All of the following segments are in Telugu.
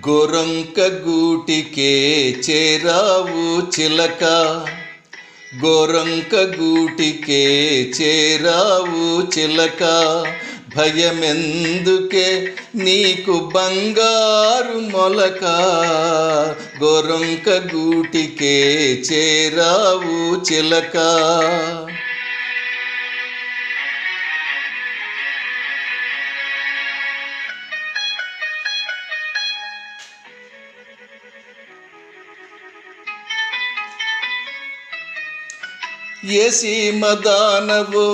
గోరొంక గూటికే చేరావు చిలక, గోరొంక గూటికే చేరావు చిలక. భయమెందుకే నీకు బంగారు మొలక, గోరొంక గూటికే చేరావు చిలక. ఏ సీమదానవో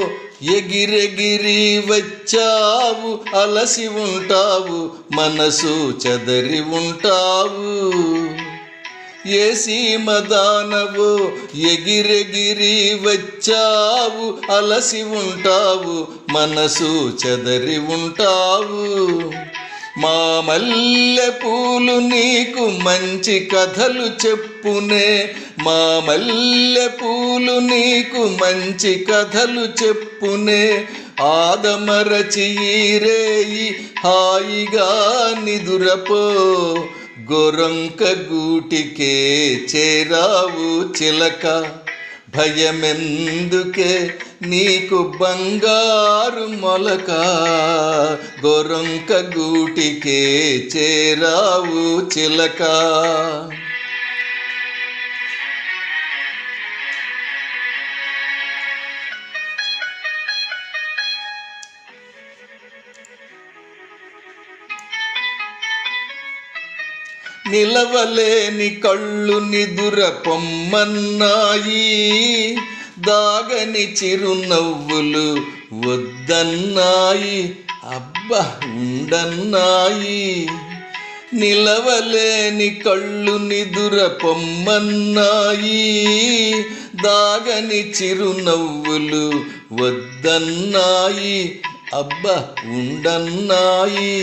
ఎగిరెగిరి వచ్చావు, అలసి ఉంటావు మనసు చెదరి ఉంటావు. ఏ సీమదానవో ఎగిరెగిరి వచ్చావు, అలసి ఉంటావు మనసు చెదరి ఉంటావు. మా మల్లె పూలు నీకు మంచి కథలు చెప్పునే, మా మల్లె పూలు నీకు మంచి కథలు చెప్పునే. ఆదమరచి రేయి హాయిగా నిదురపో, గోరొంక గూటికే చేరావు చిలక. భయమెందుకే నీకు బంగారు మొలక, గోరొంక గూటికే చేరావు చిలక. నిలవలేని కళ్ళు నిదుర పొమ్మన్నాయి, దాగని చిరునవ్వులు వద్దన్నాయి, అబ్బా ఉండన్నాయి. నిలవలేని కళ్ళు నిదుర పొమ్మన్నాయి, దాగని చిరునవ్వులు వద్దన్నాయి, అబ్బా ఉండన్నాయి.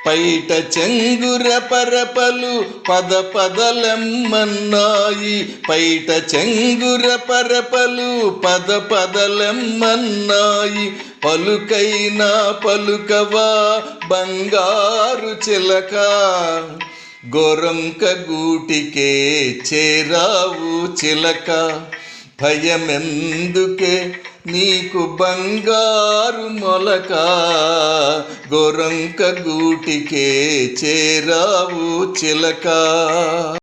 పైట చెంగుర పరపలు పద పదలెమ్మన్నాయి, పైట చెంగుర పరపలు పద పదలెమ్మన్నాయి. పలుకైనా పలుకవా బంగారు చిలక, గోరొంక గూటికే చేరావు చిలక. భయమెందుకే నీకు బంగారు మొలక, గోరొంక గూటికే చేరావు చిలక.